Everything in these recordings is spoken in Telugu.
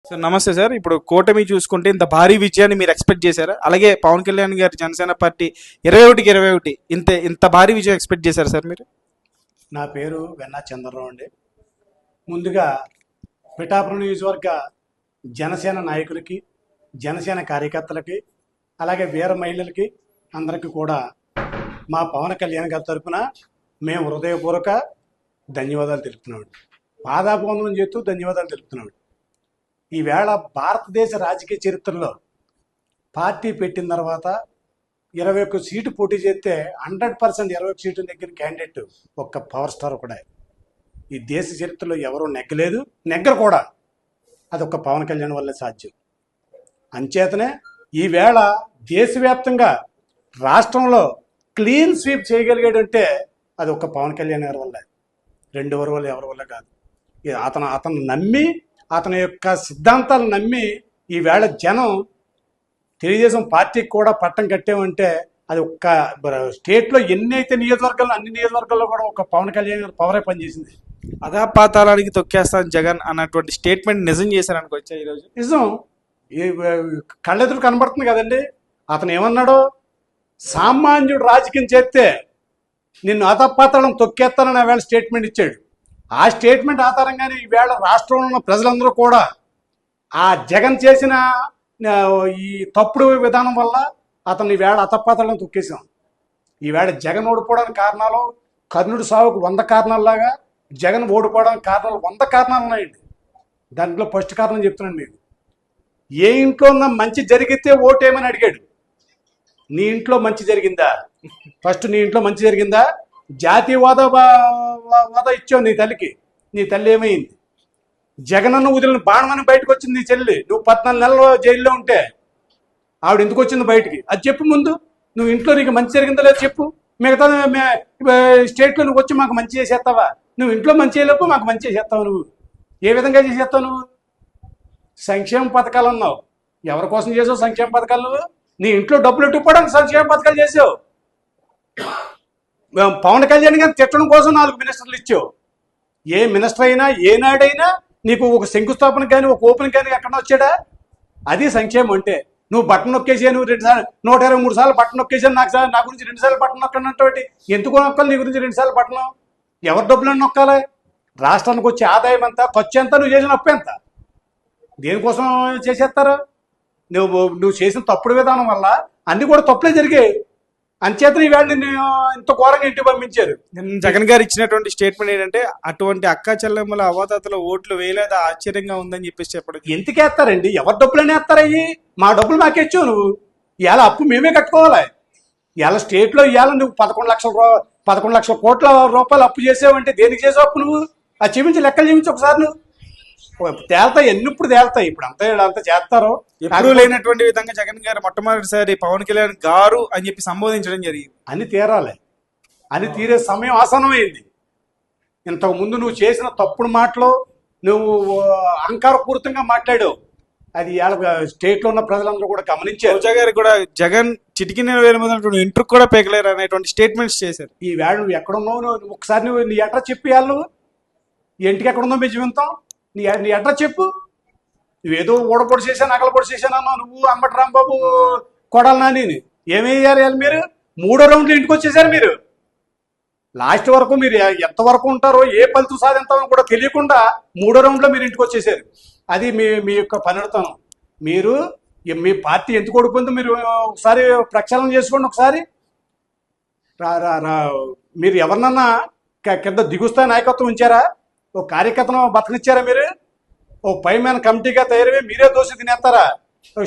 సార్ నమస్తే సార్. ఇప్పుడు కూటమి చూసుకుంటే ఇంత భారీ విజయాన్ని మీరు ఎక్స్పెక్ట్ చేశారా? అలాగే పవన్ కళ్యాణ్ గారి జనసేన పార్టీ 21-21 ఇంత భారీ విజయం ఎక్స్పెక్ట్ చేశారా సార్ మీరు? నా పేరు వెన్నా చంద్రరావు అండి. ముందుగా పిఠాపురం నియోజకవర్గ జనసేన నాయకులకి, జనసేన కార్యకర్తలకి, అలాగే వీర మహిళలకి అందరికీ కూడా మా పవన్ కళ్యాణ్ గారి తరఫున మేము హృదయపూర్వక ధన్యవాదాలు తెలుపుతున్నామండి. పాదాభివందనం చేస్తూ ధన్యవాదాలు తెలుపుతున్నామండి. ఈవేళ భారతదేశ రాజకీయ చరిత్రలో పార్టీ పెట్టిన తర్వాత 21 సీటు పోటీ చేస్తే 100% 21 సీటు నెగ్గిన క్యాండిడేట్ ఒక్క పవర్ స్టార్ కూడా. ఈ దేశ చరిత్రలో ఎవరూ నెగ్గలేదు, నెగ్గరు కూడా. అది ఒక్క పవన్ కళ్యాణ్ వల్లే సాధ్యం. అంచేతనే ఈవేళ దేశవ్యాప్తంగా రాష్ట్రంలో క్లీన్ స్వీప్ చేయగలిగాడంటే అది ఒక్క పవన్ కళ్యాణ్ గారి వల్లే, రెండెవరి వల్ల ఎవరి వల్ల కాదు. అతను నమ్మి, అతని యొక్క సిద్ధాంతాలు నమ్మి ఈవేళ జనం తెలుగుదేశం పార్టీకి కూడా పట్టం కట్టామంటే అది ఒక్క స్టేట్లో ఎన్నైతే నియోజకవర్గాల్లో అన్ని నియోజకవర్గాల్లో కూడా ఒక పవన్ కళ్యాణ్ గారు పవరే పనిచేసింది. అధాపాతాళానికి తొక్కేస్తాను జగన్ అన్నటువంటి స్టేట్మెంట్ నిజం చేశారనుకోవచ్చా ఈరోజు? నిజం. కళ్ళెదురు కనబడుతుంది కదండి. అతను ఏమన్నాడు, సామాన్యుడు రాజకీయం చేస్తే నిన్ను అధపాతాళం తొక్కేస్తానని ఆవేళ స్టేట్మెంట్ ఇచ్చాడు. ఆ స్టేట్మెంట్ ఆధారంగానే ఈవేళ రాష్ట్రంలో ఉన్న ప్రజలందరూ కూడా ఆ జగన్ చేసిన ఈ తప్పుడు విధానం వల్ల అతన్ని ఈవేళ అధపాతాళం తొక్కేసాం. ఈవేళ జగన్ ఓడిపోవడానికి కారణాలు కర్ణుడి సావుకు 100 కారణాలలాగా జగన్ ఓడిపోవడానికి కారణాలు 100 కారణాలు ఉన్నాయండి. దాంట్లో ఫస్ట్ కారణం చెప్తున్నాను మీకు. ఏ ఇంట్లో ఉన్న మంచి జరిగితే ఓటేమని అడిగాడు. నీ ఇంట్లో మంచి జరిగిందా? ఫస్ట్ నీ ఇంట్లో మంచి జరిగిందా? జాతీయవాద ఇచ్చావు నీ తల్లికి. నీ తల్లి ఏమైంది? జగనన్న వదిలిన బాణమని బయటకు వచ్చింది నీ చెల్లి. నువ్వు 14 నెలలు జైల్లో ఉంటే ఆవిడ ఎందుకు వచ్చింది బయటికి? అది చెప్పు ముందు. నువ్వు ఇంట్లో నీకు మంచి జరిగిందో లేదో చెప్పు. మిగతా స్టేట్లో నువ్వు వచ్చి మాకు మంచి చేసేస్తావా? నువ్వు ఇంట్లో మంచి చేయలేపు మాకు మంచి చేసేస్తావు. నువ్వు ఏ విధంగా చేసేస్తావు? నువ్వు సంక్షేమ పథకాలు అన్నావు. ఎవరి కోసం చేసావు సంక్షేమ పథకాలు? నువ్వు నీ ఇంట్లో డబ్బులు ఎట్టుకోవడానికి సంక్షేమ పథకాలు చేసావు. పవన్ కళ్యాణ్ గారిని తిట్టడం కోసం 4 మినిస్టర్లు ఇచ్చావు. ఏ మినిస్టర్ అయినా ఏనాడైనా నీకు ఒక శంకుస్థాపన కానీ ఒక ఓపెన్ కానీ ఎక్కడ వచ్చాడా? అది సంక్షేమం అంటే. నువ్వు బట్టన్ నొక్కేసా, నువ్వు 123 సార్లు బట్టన్ నొక్కేసాను, నా గురించి 2 సార్లు బట్టన్ నొక్కనంటే ఎందుకు నొక్కాలి? నీ గురించి 2 సార్లు బట్టను? ఎవరి డబ్బులను నొక్కాలి? రాష్ట్రానికి వచ్చే ఆదాయం ఎంత, ఖర్చు ఎంత, నువ్వు చేసిన అప్పు ఎంత? దేనికోసం చేసేస్తారు? నువ్వు చేసిన తప్పుడు విధానం వల్ల అన్ని కూడా తప్పులే జరిగాయి. అంచేతనే ఈవేళ నిన్ను ఇంత ఘోరంగా ఇంటికి పంపించారు. జగన్ గారు ఇచ్చినటువంటి స్టేట్మెంట్ ఏంటంటే అటువంటి అక్కా చెల్లెమ్మల అవతాతల ఓట్లు వేయలేదు, ఆశ్చర్యంగా ఉందని చెప్పేసి చెప్పడం. ఎందుకేస్తారండి? ఎవరి డబ్బులనే వేస్తారయ్యి? మా డబ్బులు మాకేచ్చావు నువ్వు. ఇవాళ అప్పు మేమే కట్టుకోవాలి. ఇవాళ స్టేట్లో ఇవాళ నువ్వు 11 లక్షల కోట్ల రూపాయలు అప్పు చేసావంటే దేనికి చేసావు అప్పు? నువ్వు అది చూపించి లెక్కలు చూపించి ఒకసారి. నువ్వు తేల్తాయి, ఎన్నిప్పుడు తేల్తాయి. ఇప్పుడు అంతా చేస్తారో ఎప్పుడూ లేనటువంటి విధంగా జగన్ గారు మొట్టమొదటిసారి పవన్ కళ్యాణ్ గారు అని చెప్పి సంబోధించడం జరిగింది. అని తీరాలి. అని తీరే సమయం ఆసన్నమైంది. ఇంతకు ముందు నువ్వు చేసిన తప్పుడు మాటలు, నువ్వు అహంకారపూరితంగా మాట్లాడావు. అది స్టేట్లో ఉన్న ప్రజలందరూ కూడా గమనించారు. రోజా గారు కూడా జగన్ చిటికి వేల మీద ఇంటర్ కూడా పేకలేరు అనేటువంటి స్టేట్మెంట్స్ చేశారు. ఈ వేళ నువ్వు ఎక్కడున్నావు? నువ్వు ఒకసారి నువ్వు నీ అడ్రస్ చెప్పి నువ్వు ఇంటికి ఎక్కడున్నావు మేము జీవితం. నీ అడ్రస్ చెప్పు. నువ్వేదో ఊడపొడి చేశాను, నగలపొడి చేశాను అన్నావు నువ్వు, అంబటి రాంబాబు, కొడాలి నాని. ఏమయ్యారు మీరు? 3వ రౌండ్లో ఇంటికి వచ్చేసారు మీరు. లాస్ట్ వరకు మీరు ఎంతవరకు ఉంటారో, ఏ ఫలితం సాధిస్తామో కూడా తెలియకుండా 3వ రౌండ్లో మీరు ఇంటికి వచ్చేసారు. అది మీ యొక్క పనితనం. మీరు మీ పార్టీ ఎందుకు ఓడిపోయిందో మీరు ఒకసారి ప్రక్షాళన చేసుకోండి. ఒకసారి మీరు ఎవరినన్నా కింద దిగుస్థాయి నాయకత్వం ఉంచారా? ఓ కార్యకర్తను బతకనిచ్చారా మీరు? ఓ పైమైన కమిటీగా తయారై మీరే దోషి తినేస్తారా?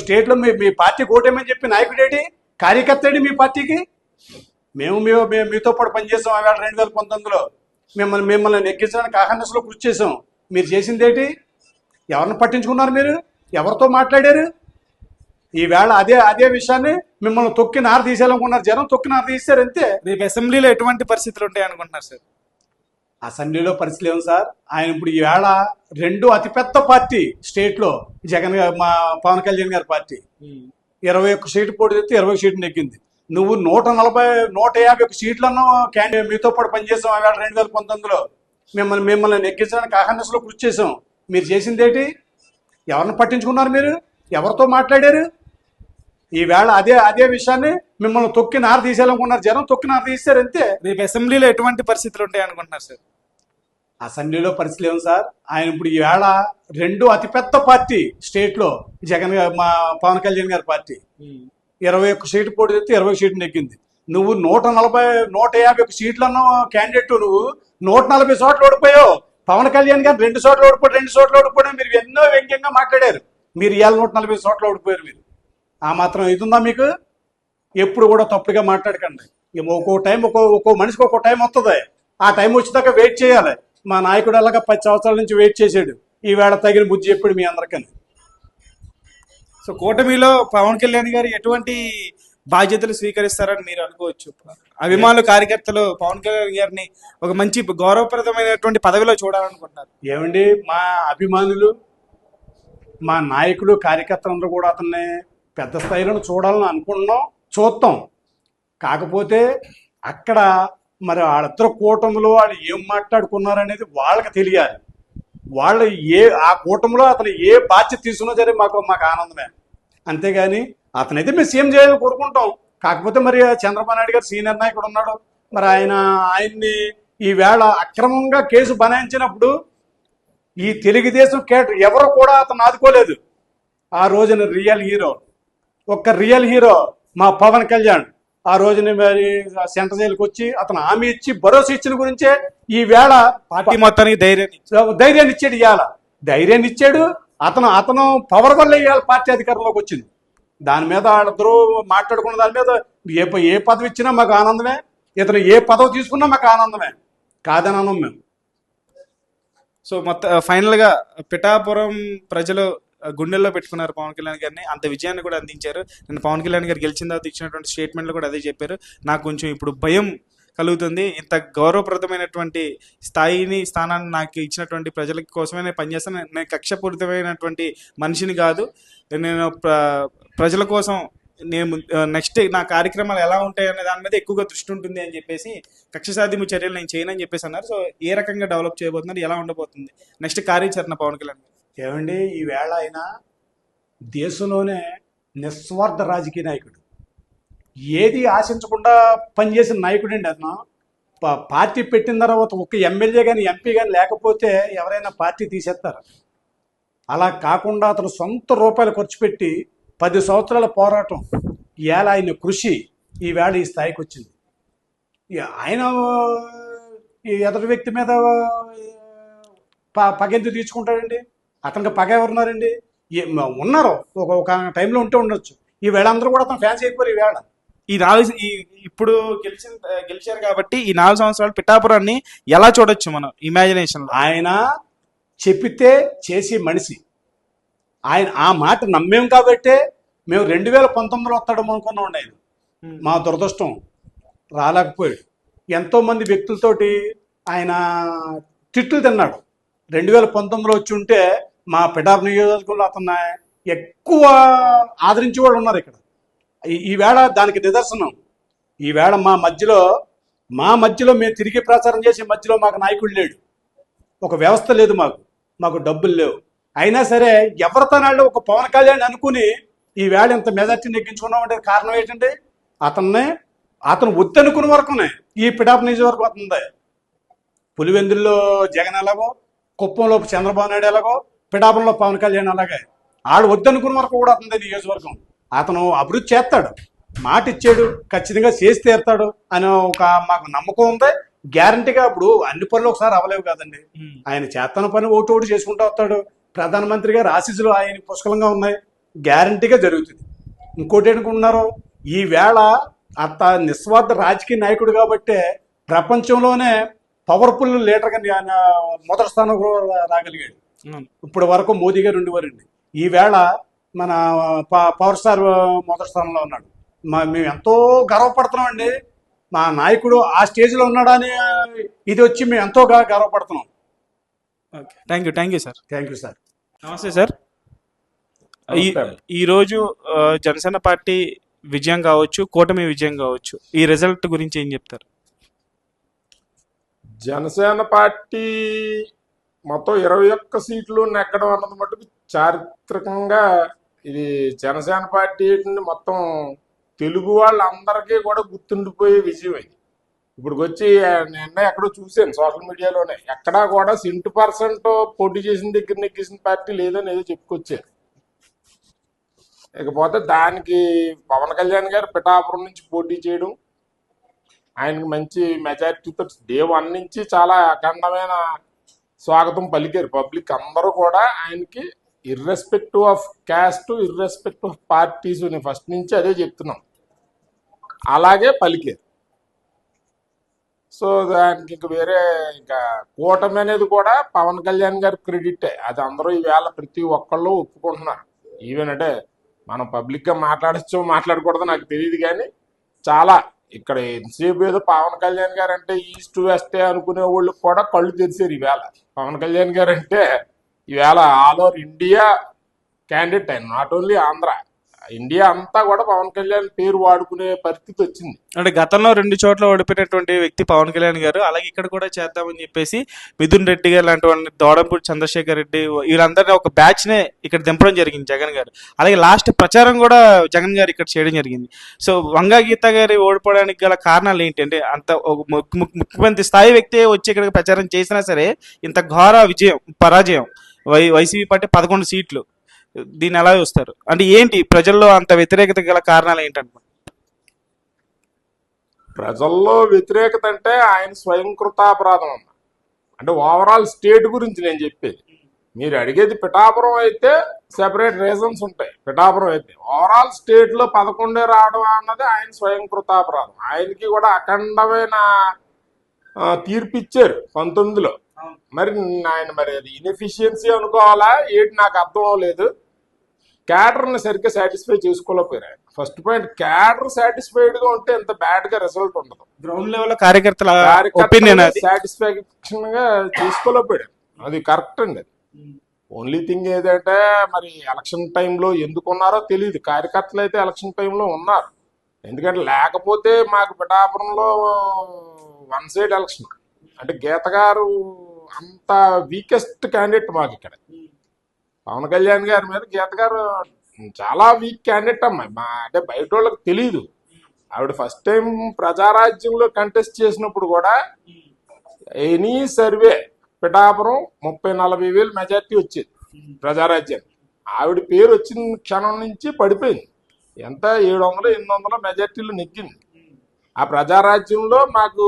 స్టేట్లో మీ పార్టీకి ఓటేమని చెప్పి నాయకుడేటి, కార్యకర్త ఏడి మీ పార్టీకి? మేము మీతో పాటు పనిచేసాం. ఆవేళ 2019లో మిమ్మల్ని నెగ్గించడానికి అహర్నిశలో కృషి చేసాం. మీరు చేసిందేటి? ఎవరిని పట్టించుకున్నారు? మీరు ఎవరితో మాట్లాడారు? ఈవేళ అదే విషయాన్ని మిమ్మల్ని తొక్కి నార తీసేయాలనుకున్నారు. జనం తొక్కి నార తీశారు అంతే. రేపు అసెంబ్లీలో ఎటువంటి పరిస్థితులు ఉంటాయి అనుకుంటున్నారు సార్? అసెంబ్లీలో పరిస్థితులు ఏమి సార్? ఆయన ఇప్పుడు ఈవేళ 2 అతిపెద్ద పార్టీ స్టేట్లో జగన్ మా పవన్ కళ్యాణ్ గారి పార్టీ 21 సీటు పోటీ చేస్తే 20 సీట్లు నెగ్గింది. నువ్వు 150 సీట్లను క్యాండిడేట్ మీతో పాటు పనిచేసాం. ఆవేళ 2019లో మిమ్మల్ని నెగ్గించడానికి అహర్నిశలో కృషి చేసాం. మీరు చేసిందేటి? ఎవరిని పట్టించుకున్నారు మీరు? ఎవరితో మాట్లాడారు? ఈవేళ అదే అదే విషయాన్ని మిమ్మల్ని తొక్కి నార తీసేయాలనుకున్నారు జనం, తొక్కి నార తీశారు అంతే. రేపు అసెంబ్లీలో ఎటువంటి పరిస్థితులు ఉంటాయి అనుకుంటున్నారు సార్? అసెంబ్లీలో పరిస్థితులు ఏం సార్? ఆయన ఇప్పుడు ఈవేళ రెండు అతిపెద్ద పార్టీ స్టేట్లో జగన్ గారు, మా పవన్ కళ్యాణ్ గారి పార్టీ 21 సీటు పోటీ చేస్తే 20 సీట్లు నెగ్గింది. నువ్వు 140 151 సీట్లు అన్న క్యాండిడేట్, నువ్వు 140 చోట్ల ఓడిపోయావు. పవన్ కళ్యాణ్ గారు 2 చోట్ల ఓడిపోయి 2 చోట్ల ఓడిపోయాడు. మీరు ఎన్నో వ్యంగ్యంగా మాట్లాడారు. మీరు ఇవాళ 140 చోట్ల ఓడిపోయారు. మీరు ఆ మాత్రం ఇది ఉందా మీకు? ఎప్పుడు కూడా తప్పుగా మాట్లాడకండి. ఒక్కో టైం ఒక్కో మనిషికి ఒక్కో టైం వస్తుంది. ఆ టైం వచ్చేదాకా వెయిట్ చేయాలి. మా నాయకుడు అలాగా 10 సంవత్సరాల నుంచి వెయిట్ చేశాడు. ఈవేళ తగిన బుద్ధి చెప్పాడు మీ అందరికని. సో కూటమిలో పవన్ కళ్యాణ్ గారు ఎటువంటి బాధ్యతలు స్వీకరిస్తారని మీరు అనుకోవచ్చు? అభిమానులు, కార్యకర్తలు పవన్ కళ్యాణ్ గారిని ఒక మంచి గౌరవప్రదమైనటువంటి పదవిలో చూడాలనుకుంటున్నారు. ఏమండి, మా అభిమానులు, మా నాయకులు, కార్యకర్తలందరూ కూడా అతన్ని పెద్ద స్థాయిలో చూడాలని అనుకుంటున్నాం, చూస్తాం. కాకపోతే అక్కడ మరి వాళ్ళిద్దరు కూటమిలో వాళ్ళు ఏం మాట్లాడుకున్నారనేది వాళ్ళకి తెలియాలి. వాళ్ళు ఆ కూటమిలో అతను ఏ బాధ్యత తీసుకున్నా సరే మాకు ఆనందమే. అంతేగాని అతనైతే మేము సీఎం చేయాలని కోరుకుంటాం. కాకపోతే మరి చంద్రబాబు నాయుడు గారు సీనియర్ నాయకుడు ఉన్నాడు. మరి ఆయన్ని ఈవేళ అక్రమంగా కేసు బనాయించినప్పుడు ఈ తెలుగుదేశం కేటర్ ఎవరు కూడా అతను ఆదుకోలేదు. ఆ రోజున రియల్ హీరో, ఒక్క రియల్ హీరో మా పవన్ కళ్యాణ్ ఆ రోజున మరి సెంటర్ జైలుకి వచ్చి అతను హామీ ఇచ్చి భరోసా ఇచ్చిన గురించే ఈవేళ పార్టీ మొత్తానికి ధైర్యాన్ని ఇచ్చాడు. ఇవాళ ధైర్యాన్ని ఇచ్చాడు. అతను పవర్ వల్ల ఇవాళ పార్టీ అధికారంలోకి వచ్చింది. దాని మీద వాళ్ళిద్దరూ మాట్లాడుకున్న దాని మీద ఏ పదవి ఇచ్చినా మాకు ఆనందమే, ఇతను ఏ పదవి తీసుకున్నా మాకు ఆనందమే, కాదని అన్నాం మేము. సో ఫైనల్గా పిఠాపురం ప్రజలు గుండెల్లో పెట్టుకున్నారు పవన్ కళ్యాణ్ గారిని. అంత విజయాన్ని కూడా అందించారు. నేను పవన్ కళ్యాణ్ గారు గెలిచిన తర్వాత ఇచ్చినటువంటి స్టేట్మెంట్లు కూడా అదే చెప్పారు. నాకు కొంచెం ఇప్పుడు భయం కలుగుతుంది. ఇంత గౌరవప్రదమైనటువంటి స్థానాన్ని నాకు ఇచ్చినటువంటి ప్రజల కోసమే నేను పనిచేస్తాను. నేను కక్షపూరితమైనటువంటి మనిషిని కాదు. నేను ప్రజల కోసం నేను నెక్స్ట్ నా కార్యక్రమాలు ఎలా ఉంటాయి అనే దాని మీద ఎక్కువగా దృష్టి ఉంటుంది అని చెప్పేసి కక్ష సాధింపు చర్యలు నేను చేయనని చెప్పేసి అన్నారు. సో ఏ రకంగా డెవలప్ చేయబోతున్నారు, ఎలా ఉండబోతుంది నెక్స్ట్ కార్యాచరణ పవన్ కళ్యాణ్? ఏమండి, ఈవేళ ఆయన దేశంలోనే నిస్వార్థ రాజకీయ నాయకుడు, ఏది ఆశించకుండా పనిచేసిన నాయకుడు అండి. అతను పార్టీ పెట్టిన తర్వాత ఒక ఎమ్మెల్యే కానీ ఎంపీ కానీ లేకపోతే ఎవరైనా పార్టీ తీసేస్తారు. అలా కాకుండా అతను సొంత రూపాయలు ఖర్చు పెట్టి 10 సంవత్సరాల పోరాటం, ఇవాళ ఆయన కృషి ఈవేళ ఈ స్థాయికి వచ్చింది. ఆయన ఈ ఎదుటి వ్యక్తి మీద పగెందుకు తీర్చుకుంటాడండి? అతనికి పగ ఎవరున్నారండి? ఉన్నారు, ఒక టైంలో ఉంటే ఉండొచ్చు. ఈ వేళ అందరూ కూడా అతను ఫ్యాన్స్ అయిపోయారు. ఈవేళ ఇప్పుడు గెలిచారు కాబట్టి ఈ 4 సంవత్సరాలు పిఠాపురాన్ని ఎలా చూడొచ్చు మనం ఇమాజినేషన్? ఆయన చెప్పితే చేసే మనిషి. ఆయన ఆ మాట నమ్మేం కాబట్టే మేము 2019లో వస్తాడేమో అనుకున్నాం. ఆయన మా దురదృష్టం రాలేకపోయాడు. ఎంతోమంది వ్యక్తులతోటి ఆయన తిట్లు తిన్నాడు. 2019లో వచ్చి ఉంటే మా పిఠాపురం నియోజకవర్గంలో అతన్ని ఎక్కువ ఆదరించి వాళ్ళు ఉన్నారు. ఇక్కడ ఈవేళ దానికి నిదర్శనం. ఈవేళ మా మధ్యలో మేము తిరిగి ప్రచారం చేసే మధ్యలో మాకు నాయకుడు లేడు, ఒక వ్యవస్థ లేదు, మాకు డబ్బులు లేవు. అయినా సరే ఎవరితోనాళ్ళు ఒక పవన్ కళ్యాణ్ అనుకుని ఈవేళ ఇంత మెజార్టీ నెగ్గించుకున్నామంటే కారణం ఏంటంటే అతను వద్దనుకున్న వరకునే ఈ పిఠాపురం నియోజకవర్గం అవుతుంది. పులివెందుల్లో జగన్ ఎలాగో, కుప్పంలో చంద్రబాబు నాయుడు ఎలాగో, పిఠాపురంలో పవన్ కళ్యాణ్ అలాగే. వాళ్ళు వద్దనుకున్న వరకు కూడా అవుతుంది నియోజకవర్గం. అతను అభివృద్ధి చేస్తాడు, మాట ఇచ్చాడు, ఖచ్చితంగా చేసి తీరుతాడు అని మాకు నమ్మకం ఉంది. గ్యారంటీగా ఇప్పుడు అన్ని పనులు ఒకసారి అవ్వలేవు కదండి. ఆయన చేతన పని ఓటు చేసుకుంటూ వస్తాడు. ప్రధానమంత్రి గారు ఆశీస్సులు ఆయన పుష్కలంగా ఉన్నాయి, గ్యారంటీగా జరుగుతుంది. ఇంకోటి అనుకుంటున్నారు, ఈవేళ అంత నిస్వార్థ రాజకీయ నాయకుడు కాబట్టే ప్రపంచంలోనే పవర్ఫుల్ లీడర్గా మొదటి స్థానం రాగలిగాడు. ఇప్పుడు వరకు మోదీ గారు ఉండేవారండి. ఈవేళ మన పవర్ స్టార్ మొదటి స్థానంలో ఉన్నాడు. మేము ఎంతో గర్వపడుతున్నాం అండి. మా నాయకుడు ఆ స్టేజ్లో ఉన్నాడని ఇది వచ్చి మేము ఎంతో గర్వపడుతున్నాం. Thank you sir. Thank you sir. నమస్తే సార్. ఈరోజు జనసేన పార్టీ విజయం కావచ్చు, కూటమి విజయం కావచ్చు, ఈ రిజల్ట్ గురించి ఏం చెప్తారు? జనసేన పార్టీ మొత్తం 21 సీట్లు నెగ్గడం అన్నది మటుకు చారిత్రకంగా ఇది జనసేన పార్టీ మొత్తం తెలుగు వాళ్ళందరికీ కూడా గుర్తుండిపోయే విజయం ఇది. ఇప్పుడు వచ్చి నిన్న ఎక్కడో చూశాను సోషల్ మీడియాలోనే, ఎక్కడా కూడా 100% పోటీ చేసిన దగ్గర నెగ్గేసిన పార్టీ లేదని ఏదో చెప్పుకొచ్చారు. ఇకపోతే దానికి పవన్ కళ్యాణ్ గారు పిఠాపురం నుంచి పోటీ చేయడం, ఆయనకి మంచి మెజారిటీతో డే 1 నుంచి చాలా అఖండమైన స్వాగతం పలికారు పబ్లిక్ అందరూ కూడా ఆయనకి, irrespective of caste, irrespective of parties. నేను ఫస్ట్ నుంచి అదే చెప్తున్నాం, అలాగే పలికారు. సో దానికి ఇంక వేరే ఇంకా కూటమి అనేది కూడా పవన్ కళ్యాణ్ గారి క్రెడిటే. అది అందరూ ఈవేళ ప్రతి ఒక్కళ్ళు ఒప్పుకుంటున్నారు. ఈవెన్ అంటే మనం పబ్లిక్గా మాట్లాడచ్చో మాట్లాడకూడదో నాకు తెలియదు, కానీ చాలా ఇక్కడ ఎంతసేపు ఏదో పవన్ కళ్యాణ్ గారు అంటే ఈస్ట్ వెస్టే అనుకునే వాళ్ళకి కూడా కళ్ళు తెరిచారు ఈవేళ. పవన్ కళ్యాణ్ గారు అంటే ఈవేళ ఆల్ ఓవర్ ఇండియా క్యాండిడేట్ ఆయన, నాట్ ఓన్లీ ఆంధ్ర, ఇండియా అంతా కూడా పవన్ కళ్యాణ్ పేరు వాడుకునే పరిస్థితి వచ్చింది. అంటే గతంలో 2 చోట్ల ఓడిపోయినటువంటి వ్యక్తి పవన్ కళ్యాణ్ గారు, అలాగే ఇక్కడ కూడా చేద్దామని చెప్పేసి మిథున్ రెడ్డి గారు లాంటి వాళ్ళని, దోడంపూడి చంద్రశేఖర్ రెడ్డి, వీళ్ళందరినీ ఒక బ్యాచ్ నే ఇక్కడ దింపడం జరిగింది జగన్ గారు. అలాగే లాస్ట్ ప్రచారం కూడా జగన్ గారు ఇక్కడ చేయడం జరిగింది. సో వంగా గీత గారి ఓడిపోవడానికి గల కారణాలు ఏంటి అంటే, అంత ఒక ముఖ్యమంత్రి స్థాయి వ్యక్తి వచ్చి ఇక్కడ ప్రచారం చేసినా సరే ఇంత ఘోర పరాజయం, వైసీపీ పార్టీ 11 సీట్లు, దీన్ని ఎలా చూస్తారు? అంటే ఏంటి ప్రజల్లో అంత వ్యతిరేకత గల కారణాలు ఏంటంటే? ప్రజల్లో వ్యతిరేకత అంటే ఆయన స్వయంకృతాపరాధం అన్న, అంటే ఓవరాల్ స్టేట్ గురించి నేను చెప్పేది. మీరు అడిగేది పిఠాపురం అయితే సెపరేట్ రీజన్స్ ఉంటాయి. పిఠాపురం అయితే ఓవరాల్ స్టేట్ లో 11 రావడం అన్నది ఆయన స్వయంకృతాపరాధం. ఆయనకి కూడా అఖండమైన తీర్పు ఇచ్చారు 19లో. మరి ఆయన మరి అది ఇన్ఎఫిషియన్సీ అనుకోవాలా ఏంటి నాకు అర్థం అవ్వలేదు. క్యాడర్ని సరిగ్గా సాటిస్ఫై చేసుకోలేకపోయారు. ఫస్ట్ పాయింట్, క్యాడర్ సాటిస్ఫైడ్ గా ఉంటే ఎంత బ్యాడ్ గా రిజల్ట్ ఉండదు. గ్రౌండ్ లెవెల్ కార్యకర్తల ఒపీనియన్ సాటిస్ఫాక్షన్ గా చేసుకోలేకపోయాడు, అది కరెక్ట్ అండి. అది ఓన్లీ థింగ్ ఏదంటే మరి ఎలక్షన్ టైంలో ఎందుకు ఉన్నారో తెలియదు. కార్యకర్తలు అయితే ఎలక్షన్ టైంలో ఉన్నారు, ఎందుకంటే లేకపోతే మాకు పిఠాపురంలో 1 సైడ్ ఎలక్షన్. అంటే గీత గారు అంత వీకెస్ట్ క్యాండిడేట్ మాకు ఇక్కడ. పవన్ కళ్యాణ్ గారి మీద గీత గారు చాలా వీక్ క్యాండిడేట్ అమ్మాయి, అంటే బయట వాళ్ళకి తెలియదు. ఆవిడ ఫస్ట్ టైం ప్రజారాజ్యంలో కంటెస్ట్ చేసినప్పుడు కూడా ఎనీ సర్వే పిఠాపురం 30-40 వేలు మెజార్టీ వచ్చేది ప్రజారాజ్యానికి. ఆవిడ పేరు వచ్చిన క్షణం నుంచి పడిపోయింది, ఎంత 700-800 మెజార్టీలు నెగ్గింది. ఆ ప్రజారాజ్యంలో మాకు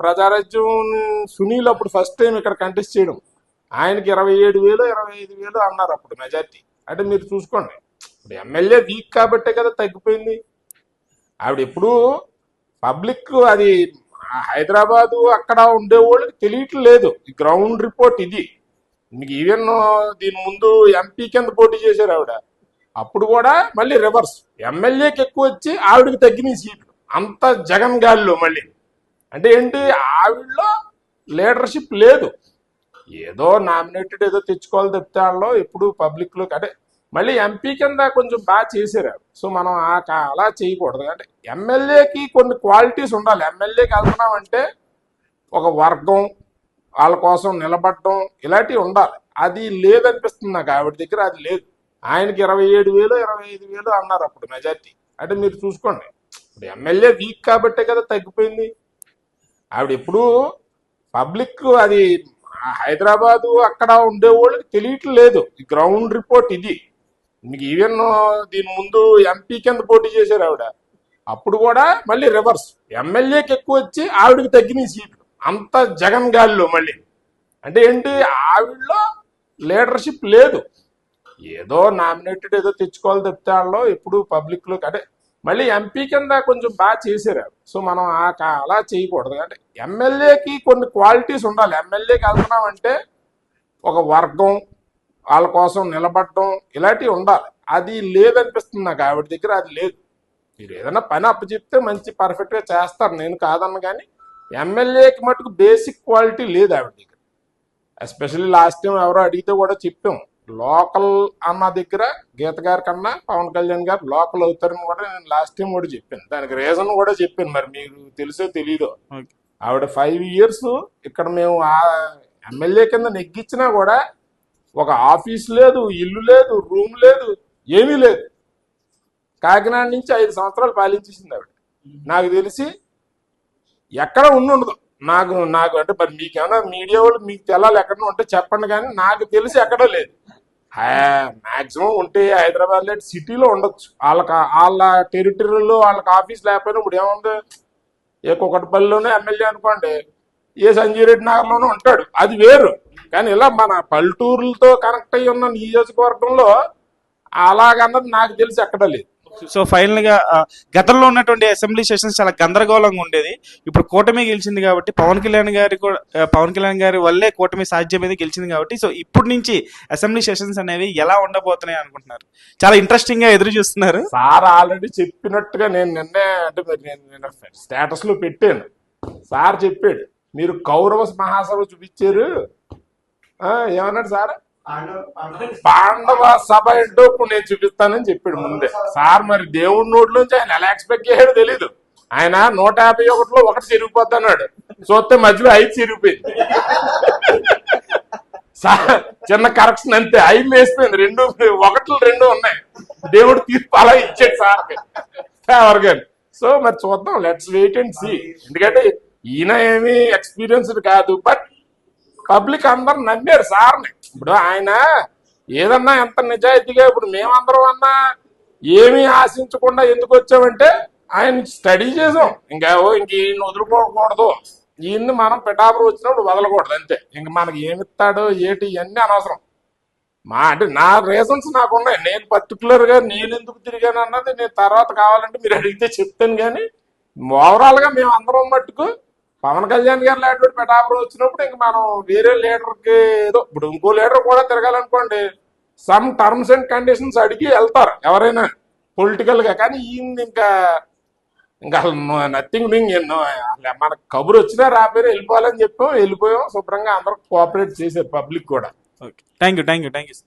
ప్రజారాజ్యం సునీల్ అప్పుడు ఫస్ట్ టైం ఇక్కడ కంటెస్ట్ చేయడం, ఆయనకి 27,000-25,000 అన్నారు అప్పుడు మెజార్టీ. అంటే మీరు చూసుకోండి, ఇప్పుడు ఎమ్మెల్యే వీక్ కాబట్టే కదా తగ్గిపోయింది. ఆవిడ ఎప్పుడు పబ్లిక్ అది హైదరాబాదు అక్కడ ఉండేవాళ్ళకి తెలియట్లేదు. గ్రౌండ్ రిపోర్ట్ ఇది. మీకు ఈవెన్ దీని ముందు ఎంపీ కింద పోటీ చేశారు ఆవిడ, అప్పుడు కూడా మళ్ళీ రివర్స్, ఎమ్మెల్యేకి ఎక్కువ వచ్చి ఆవిడకి తగ్గినాయి సీట్లు, అంత జగన్ గాలిలో మళ్ళీ. అంటే ఏంటి, ఆవిడలో లీడర్షిప్ లేదు. ఏదో నామినేటెడ్ ఏదో తెచ్చుకోవాలి తప్పితే వాళ్ళు ఎప్పుడు పబ్లిక్లో, అంటే మళ్ళీ ఎంపీ కింద కొంచెం బాగా చేశారు. సో మనం అలా చేయకూడదు. అంటే ఎమ్మెల్యేకి కొన్ని క్వాలిటీస్ ఉండాలి. ఎమ్మెల్యేకి వెళ్తున్నామంటే ఒక వర్గం, వాళ్ళ కోసం నిలబడడం, ఇలాంటివి ఉండాలి. అది లేదనిపిస్తుంది నాకు ఆవిడ దగ్గర, అది లేదు. ఆయనకి 27,000-25,000 అన్నారు అప్పుడు మెజార్టీ. అంటే మీరు చూసుకోండి, ఇప్పుడు ఎమ్మెల్యే వీక్ కాబట్టే కదా తగ్గిపోయింది. ఆవిడ ఎప్పుడు పబ్లిక్ అది హైదరాబాదు అక్కడ ఉండేవాళ్ళకి తెలియట్లేదు. గ్రౌండ్ రిపోర్ట్ ఇది. మీకు ఈవెన్ దీని ముందు ఎంపీ కింద పోటీ చేశారు ఆవిడ, అప్పుడు కూడా మళ్ళీ రివర్స్, ఎమ్మెల్యేకి ఎక్కువ వచ్చి ఆవిడకి తగ్గినాయి సీట్లు, అంత జగన్ గాలిలో మళ్ళీ. అంటే ఏంటి, ఆవిడలో లీడర్షిప్ లేదు. ఏదో నామినేటెడ్ ఏదో తెచ్చుకోవాలి తప్పితే వాళ్ళు ఎప్పుడు పబ్లిక్లో, అంటే మళ్ళీ ఎంపీ కింద కొంచెం బాగా చేశారు. సో మనం అలా చేయకూడదు. అంటే ఎమ్మెల్యేకి కొన్ని క్వాలిటీస్ ఉండాలి. ఎమ్మెల్యేకి వెళ్తున్నామంటే ఒక వర్గం, వాళ్ళ కోసం నిలబడడం, ఇలాంటివి ఉండాలి. అది లేదనిపిస్తుంది నాకు ఆవిడ దగ్గర, అది లేదు. మీరు ఏదైనా పని అప్పచెప్తే మంచి పర్ఫెక్ట్గా చేస్తారు, నేను కాదన్న, కానీ ఎమ్మెల్యేకి మటుకు బేసిక్ క్వాలిటీ లేదు ఆవిడ దగ్గర. ఎస్పెషల్లీ లాస్ట్ టైం ఎవరో అడిగితే కూడా చెప్పాం, లోకల్ అన్న దగ్గర గీత గారి కన్నా పవన్ కళ్యాణ్ గారు లోకల్ అవుతారని కూడా నేను లాస్ట్ టైం కూడా చెప్పాను. దానికి రీజన్ కూడా చెప్పాను, మరి మీరు తెలుసో తెలీదో. ఆవిడ 5 years ఇక్కడ మేము ఆ ఎమ్మెల్యే కింద నెగ్గించినా కూడా ఒక ఆఫీస్ లేదు, ఇల్లు లేదు, రూమ్ లేదు, ఏమీ లేదు. కాకినాడ నుంచి 5 సంవత్సరాలు పాలించేసింది ఆవిడ. నాకు తెలిసి ఎక్కడ ఉండదు. నాకు నాకు అంటే మరి మీకేమైనా మీడియా వాళ్ళు మీకు తెలాలి ఎక్కడ ఉంటే చెప్పండి, కానీ నాకు తెలిసి ఎక్కడా లేదు. మాక్సిమం ఉంటే హైదరాబాద్ లాంటి సిటీలో ఉండొచ్చు. వాళ్ళ టెరిటరీలో వాళ్ళకి ఆఫీస్ లేకపోయినా ఇప్పుడు ఏముంది, ఏ కుకట్పల్లిలోనే ఎమ్మెల్యే అనుకోండి, ఏ సంజయ్ రెడ్డి నగర్లోనే ఉంటాడు, అది వేరు. కానీ ఇలా మన పల్లెటూరులతో కనెక్ట్ అయ్యి ఉన్న నియోజకవర్గంలో అలాగన్నది నాకు తెలిసి ఎక్కడా లేదు. సో ఫైనల్ గా గతంలో ఉన్నటువంటి అసెంబ్లీ సెషన్స్ చాలా గందరగోళంగా ఉండేది. ఇప్పుడు కూటమి గెలిచింది కాబట్టి పవన్ కళ్యాణ్ గారి వల్లే కూటమి సాధ్యమైంది, గెలిచింది కాబట్టి సో ఇప్పుడు నుంచి అసెంబ్లీ సెషన్స్ అనేవి ఎలా ఉండబోతున్నాయి అనుకుంటున్నారు? చాలా ఇంట్రెస్టింగ్ గా ఎదురు చూస్తున్నారు. సార్ ఆల్రెడీ చెప్పినట్టుగా నేను నిన్నే అంటే నేను స్టేటస్ లో పెట్టాను. సార్ చెప్పాడు, మీరు కౌరవ మహాసభ చూపించారు, ఏమన్నాడు సార్, పాండవ సభ ఏంటో ఇప్పుడు నేను చూపిస్తానని చెప్పాడు ముందే సార్. మరి దేవుడి నోట్లోంచి ఆయన ఎలా ఎక్స్పెక్ట్ చేశాడో తెలీదు. ఆయన 151లో 1 చెరిగిపోద్ది అన్నాడు, చూస్తే మధ్యలో 5 చెరిగిపోయింది. సార్ చిన్న కరెక్షన్ అంతే, 5 వేసిపోయింది, 1 ఉన్నాయి. దేవుడు తీర్పు అలా ఇచ్చాడు సార్కి ఫేవర్ గాని. సో మరి చూద్దాం, లెట్స్ వెయిట్ అండ్ సీ. ఎందుకంటే ఈయన ఏమీ ఎక్స్పీరియన్స్డ్ కాదు, బట్ పబ్లిక్ అందరు నమ్మారు సార్ని. ఇప్పుడు ఆయన ఏదన్నా ఎంత నిజాయితీగా, ఇప్పుడు మేమందరం అన్నా ఏమీ ఆశించకుండా ఎందుకు వచ్చామంటే ఆయన స్టడీ చేసాం. ఇంక ఈయన వదులుకోకూడదు, ఈయన్ని మనం పిఠాపురం వచ్చినప్పుడు వదలకూడదు అంతే. ఇంక మనకి ఏమిస్తాడో ఏటి ఇవన్నీ అనవసరం. అంటే నా రీజన్స్ నాకు ఉన్నాయి. నేను పర్టికులర్ గా నేను ఎందుకు తిరిగాను అన్నది నేను తర్వాత కావాలంటే మీరు అడిగితే చెప్తాను. కానీ ఓవరాల్ గా మేము అందరం మట్టుకు పవన్ కళ్యాణ్ గారు లాంటి పిఠాపురం వచ్చినప్పుడు ఇంక మనం వేరే లీడర్కి ఏదో, ఇప్పుడు ఇంకో లీడర్ కూడా తిరగాలనుకోండి, సమ్ టర్మ్స్ అండ్ కండిషన్స్ అడిగి వెళ్తారు ఎవరైనా పొలిటికల్ గా. కానీ ఈయన ఇంకా అసలు నథింగ్ డూయింగ్. మనకు కబురు వచ్చినా రాపోయినా వెళ్ళిపోవాలని చెప్పాం, వెళ్ళిపోయాం శుభ్రంగా. అందరూ కోఆపరేట్ చేశారు, పబ్లిక్ కూడా. Okay, thank you.